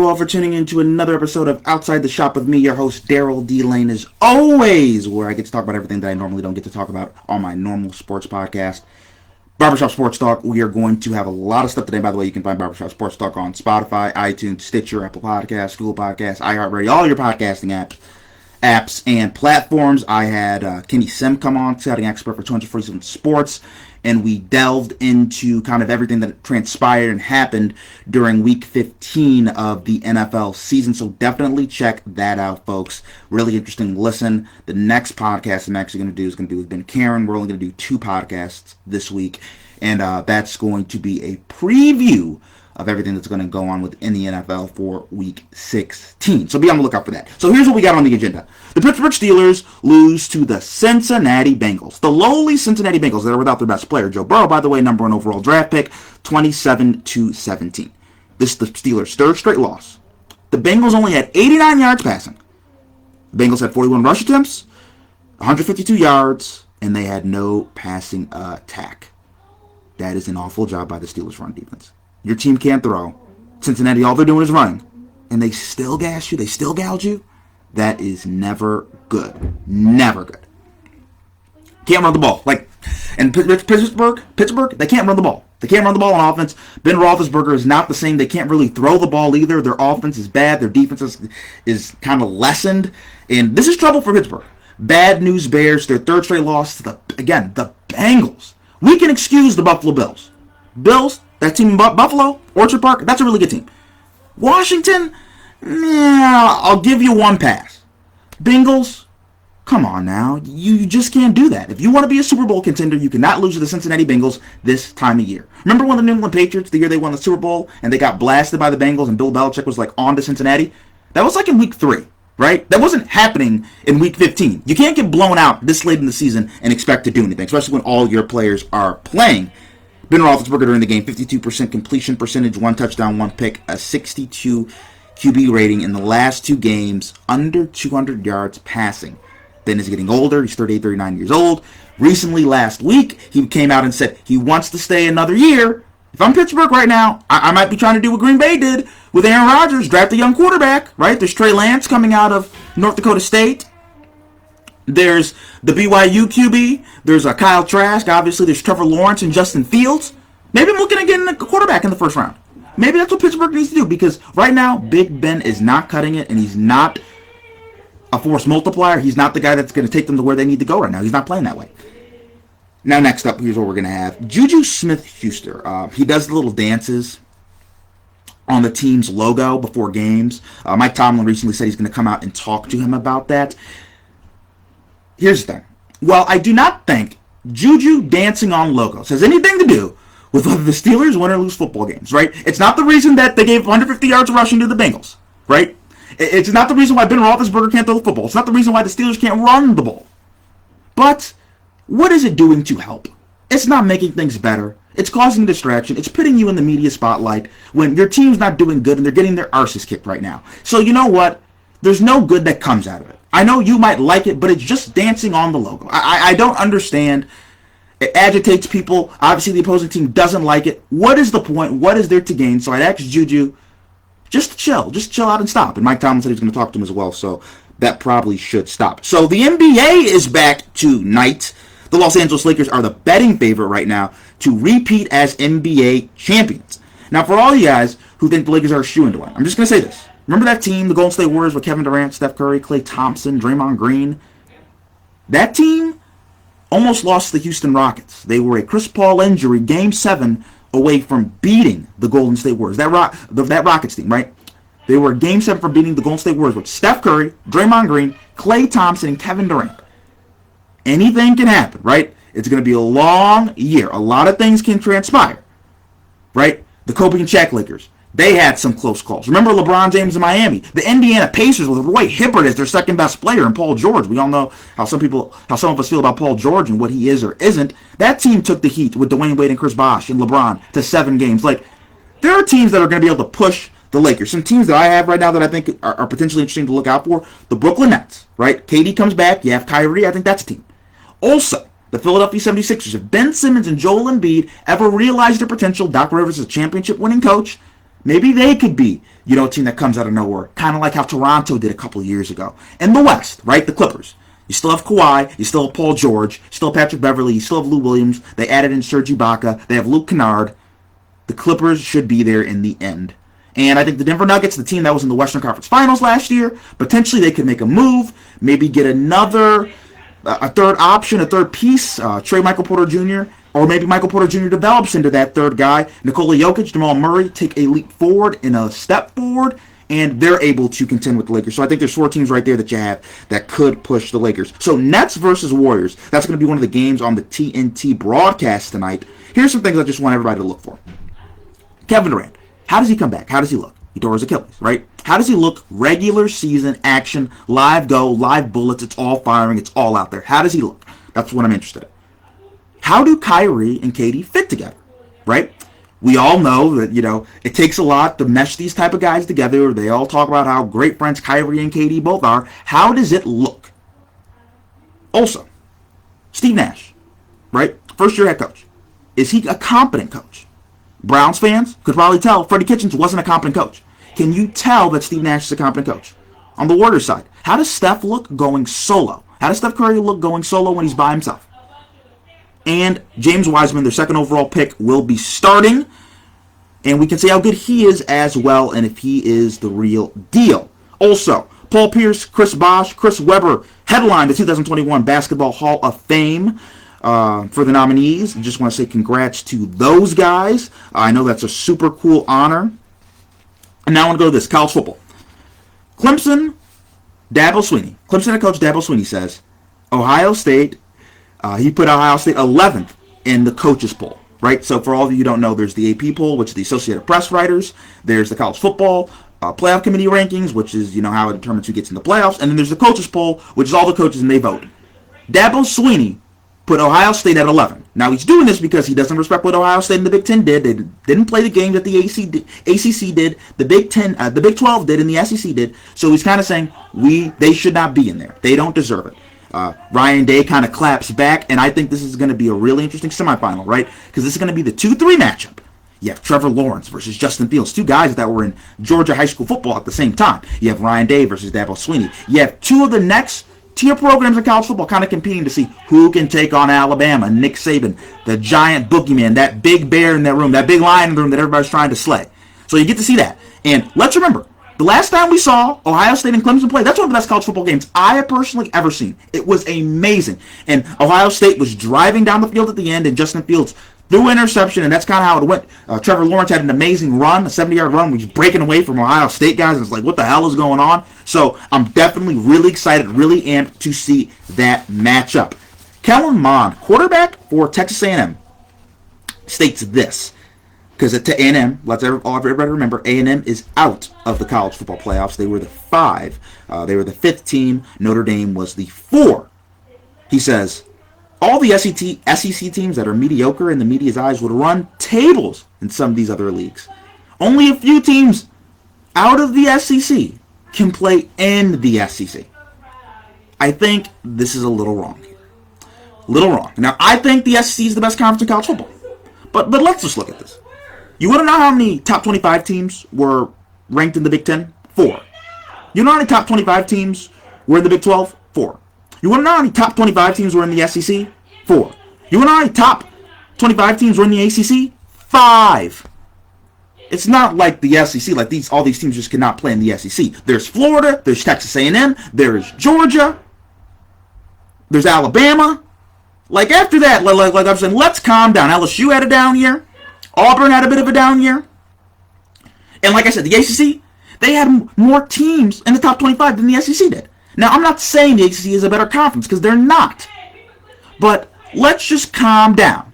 you all for tuning in to another episode of Outside the Shop with me, your host, Daryl D. Lane, as always, where I get to talk about everything that I normally don't get to talk about on my normal sports podcast, Barbershop Sports Talk. We are going to have a lot of stuff today. By the way, you can find Barbershop Sports Talk on Spotify, iTunes, Stitcher, Apple Podcasts, Google Podcasts, iHeartRadio, all your podcasting apps and platforms. I had Kenny Sim come on, scouting expert for 247 Sports, and we delved into kind of everything that transpired and happened during Week 15 of the NFL season. So definitely check that out, folks. Really interesting listen. The next podcast I'm actually going to do is going to be with Ben Karen. We're only going to do 2 podcasts this week, and that's going to be a preview of everything that's going to go on within the NFL for Week 16. So be on the lookout for that. So here's what we got on the agenda. The Pittsburgh Steelers lose to the Cincinnati Bengals. The lowly Cincinnati Bengals that are without their best player, Joe Burrow, by the way, number 1 overall draft pick, 27-17. This is the Steelers' third straight loss. The Bengals only had 89 yards passing. The Bengals had 41 rush attempts, 152 yards, and they had no passing attack. That is an awful job by the Steelers' run defense. Your team can't throw. Cincinnati, all they're doing is running. And they still gas you. They still gouge you. That is never good. Never good. Can't run the ball. And Pittsburgh, they can't run the ball. They can't run the ball on offense. Ben Roethlisberger is not the same. They can't really throw the ball either. Their offense is bad. Their defense is kind of lessened. And this is trouble for Pittsburgh. Bad news Bears. Their third straight loss to the Bengals. We can excuse the Buffalo Bills. Bills, that team in Buffalo, Orchard Park, that's a really good team. Washington, I'll give you one pass. Bengals, come on now. You just can't do that. If you want to be a Super Bowl contender, you cannot lose to the Cincinnati Bengals this time of year. Remember when the New England Patriots, the year they won the Super Bowl, and they got blasted by the Bengals, and Bill Belichick was on to Cincinnati? That was in Week 3, right? That wasn't happening in Week 15. You can't get blown out this late in the season and expect to do anything, especially when all your players are playing. Ben Roethlisberger during the game, 52% completion percentage, 1 touchdown, 1 pick, a 62 QB rating in the last 2 games, under 200 yards passing. Ben is getting older. He's 38, 39 years old. Recently, last week, he came out and said he wants to stay another year. If I'm Pittsburgh right now, I might be trying to do what Green Bay did with Aaron Rodgers, draft a young quarterback, right? There's Trey Lance coming out of North Dakota State. There's the BYU QB. There's Kyle Trask. Obviously, there's Trevor Lawrence and Justin Fields. Maybe I'm looking at getting a quarterback in the first round. Maybe that's what Pittsburgh needs to do, because right now, Big Ben is not cutting it, and he's not a force multiplier. He's not the guy that's going to take them to where they need to go right now. He's not playing that way. Now, next up, here's what we're going to have. JuJu Smith-Schuster. He does the little dances on the team's logo before games. Mike Tomlin recently said he's going to come out and talk to him about that. Here's the thing. Well, I do not think JuJu dancing on logos has anything to do with whether the Steelers win or lose football games, right? It's not the reason that they gave 150 yards rushing to the Bengals, right? It's not the reason why Ben Roethlisberger can't throw the football. It's not the reason why the Steelers can't run the ball. But what is it doing to help? It's not making things better. It's causing distraction. It's putting you in the media spotlight when your team's not doing good and they're getting their arses kicked right now. So you know what? There's no good that comes out of it. I know you might like it, but it's just dancing on the logo. I don't understand. It agitates people. Obviously, the opposing team doesn't like it. What is the point? What is there to gain? So I'd ask JuJu just to chill. Just chill out and stop. And Mike Tomlin said he was going to talk to him as well, so that probably should stop. So the NBA is back tonight. The Los Angeles Lakers are the betting favorite right now to repeat as NBA champions. Now, for all you guys who think the Lakers are a shoo-in to win, I'm just going to say this. Remember that team, the Golden State Warriors, with Kevin Durant, Steph Curry, Klay Thompson, Draymond Green? That team almost lost to the Houston Rockets. They were a Chris Paul injury, Game 7, away from beating the Golden State Warriors. That Rockets team, right? They were Game 7 from beating the Golden State Warriors with Steph Curry, Draymond Green, Klay Thompson, and Kevin Durant. Anything can happen, right? It's going to be a long year. A lot of things can transpire, right? The Kobe and Shaq Lakers. They had some close calls. Remember LeBron James in Miami? The Indiana Pacers with Roy Hibbert as their second best player and Paul George. We all know how some of us feel about Paul George and what he is or isn't. That team took the heat with Dwayne Wade and Chris Bosh and LeBron to 7 games. There are teams that are going to be able to push the Lakers. Some teams that I have right now that I think are potentially interesting to look out for. The Brooklyn Nets, right? KD comes back. You have Kyrie. I think that's a team. Also, the Philadelphia 76ers. If Ben Simmons and Joel Embiid ever realize their potential, Doc Rivers is a championship-winning coach. Maybe they could be, a team that comes out of nowhere, kind of like how Toronto did a couple of years ago. In the West, right, the Clippers. You still have Kawhi, you still have Paul George, you still have Patrick Beverley, you still have Lou Williams. They added in Serge Ibaka. They have Luke Kennard. The Clippers should be there in the end. And I think the Denver Nuggets, the team that was in the Western Conference Finals last year, potentially they could make a move, maybe get a third option, a third piece, trade Michael Porter Jr., or maybe Michael Porter Jr. develops into that third guy. Nikola Jokic, Jamal Murray take a leap forward and a step forward, and they're able to contend with the Lakers. So I think there's 4 teams right there that you have that could push the Lakers. So Nets versus Warriors, that's going to be one of the games on the TNT broadcast tonight. Here's some things I just want everybody to look for. Kevin Durant, how does he come back? How does he look? He tore his Achilles, right? How does he look? Regular season action, live go, live bullets, it's all firing, it's all out there. How does he look? That's what I'm interested in. How do Kyrie and KD fit together, right? We all know that, it takes a lot to mesh these type of guys together. They all talk about how great friends Kyrie and KD both are. How does it look? Also, Steve Nash, right? First-year head coach. Is he a competent coach? Browns fans could probably tell Freddie Kitchens wasn't a competent coach. Can you tell that Steve Nash is a competent coach? On the Warriors side, how does Steph look going solo? How does Steph Curry look going solo when he's by himself? And James Wiseman, their second overall pick, will be starting. And we can see how good he is as well, and if he is the real deal. Also, Paul Pierce, Chris Bosh, Chris Webber headlined the 2021 Basketball Hall of Fame for the nominees. I just want to say congrats to those guys. I know that's a super cool honor. And now I want to go to this, college football. Clemson head coach Dabo Swinney says, Ohio State, he put Ohio State 11th in the coaches poll, right? So for all of you who don't know, there's the AP poll, which is the Associated Press writers. There's the college football playoff committee rankings, which is, how it determines who gets in the playoffs. And then there's the coaches poll, which is all the coaches and they vote. Dabo Swinney put Ohio State at 11. Now he's doing this because he doesn't respect what Ohio State and the Big Ten did. They didn't play the game that the ACC did, the Big 12 did, and the SEC did. So he's kind of saying they should not be in there. They don't deserve it. Ryan Day kind of claps back, and I think this is going to be a really interesting semifinal, right? Because this is going to be the 2-3 matchup. You have Trevor Lawrence versus Justin Fields, 2 guys that were in Georgia high school football at the same time. You have Ryan Day versus Dabo Swinney. You have 2 of the next tier programs in college football kind of competing to see who can take on Alabama. Nick Saban, the giant boogeyman, that big bear in that room, that big lion in the room that everybody's trying to slay. So you get to see that. And let's remember, the last time we saw Ohio State and Clemson play, that's one of the best college football games I have personally ever seen. It was amazing. And Ohio State was driving down the field at the end, and Justin Fields threw an interception, and that's kind of how it went. Trevor Lawrence had an amazing run, a 70-yard run, where he's breaking away from Ohio State guys, and it's like, what the hell is going on? So I'm definitely really excited, really amped to see that matchup. Kellen Mond, quarterback for Texas A&M, states this. Because at A&M, let's everybody remember, A&M is out of the college football playoffs. They were the 5. They were the 5th team. Notre Dame was the 4. He says, all the SEC teams that are mediocre in the media's eyes would run tables in some of these other leagues. Only a few teams out of the SEC can play in the SEC. I think this is a little wrong here. Little wrong. Now, I think the SEC is the best conference in college football. But let's just look at this. You want to know how many top 25 teams were ranked in the Big 10? 4. You know how many top 25 teams were in the Big 12? 4. You want to know how many top 25 teams were in the SEC? 4. You want to know how many top 25 teams were in the ACC? 5. It's not like the SEC, like all these teams just cannot play in the SEC. There's Florida, there's Texas A&M, there's Georgia, there's Alabama. Like after that, like I'm saying, let's calm down. LSU had a down year. Auburn had a bit of a down year. And like I said, the ACC, they had more teams in the top 25 than the SEC did. Now, I'm not saying the ACC is a better conference, because they're not. But let's just calm down.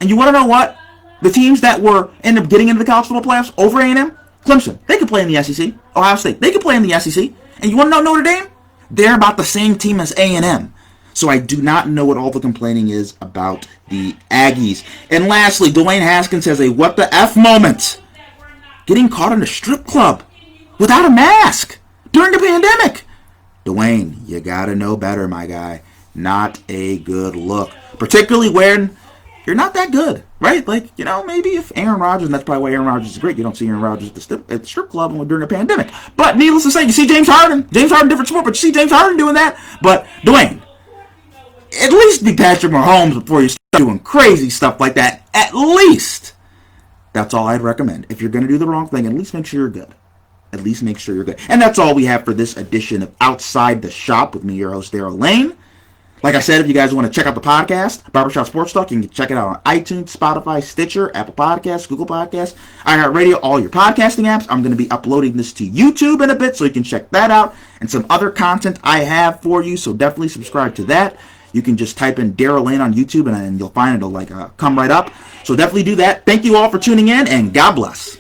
And you want to know what? The teams that end up getting into the college football playoffs over A&M, Clemson, they could play in the SEC. Ohio State, they could play in the SEC. And you want to know Notre Dame? They're about the same team as A&M. So I do not know what all the complaining is about the Aggies. And lastly, Dwayne Haskins has a what the F moment. Getting caught in a strip club without a mask during the pandemic. Dwayne, you gotta know better, my guy. Not a good look. Particularly when you're not that good, right? Like, maybe if Aaron Rodgers, and that's probably why Aaron Rodgers is great, you don't see Aaron Rodgers at the strip club during a pandemic. But needless to say, you see James Harden, different sport, but you see James Harden doing that. But Dwayne, at least be Patrick Mahomes before you start doing crazy stuff like that. At least. That's all I'd recommend. If you're going to do the wrong thing, at least make sure you're good. At least make sure you're good. And that's all we have for this edition of Outside the Shop with me, your host, Daryl Lane. Like I said, if you guys want to check out the podcast, Barbershop Sports Talk, you can check it out on iTunes, Spotify, Stitcher, Apple Podcasts, Google Podcasts, iHeartRadio, all your podcasting apps. I'm going to be uploading this to YouTube in a bit, so you can check that out and some other content I have for you, so definitely subscribe to that. You can just type in Daryl Lane on YouTube, and you'll find it'll come right up. So definitely do that. Thank you all for tuning in, and God bless.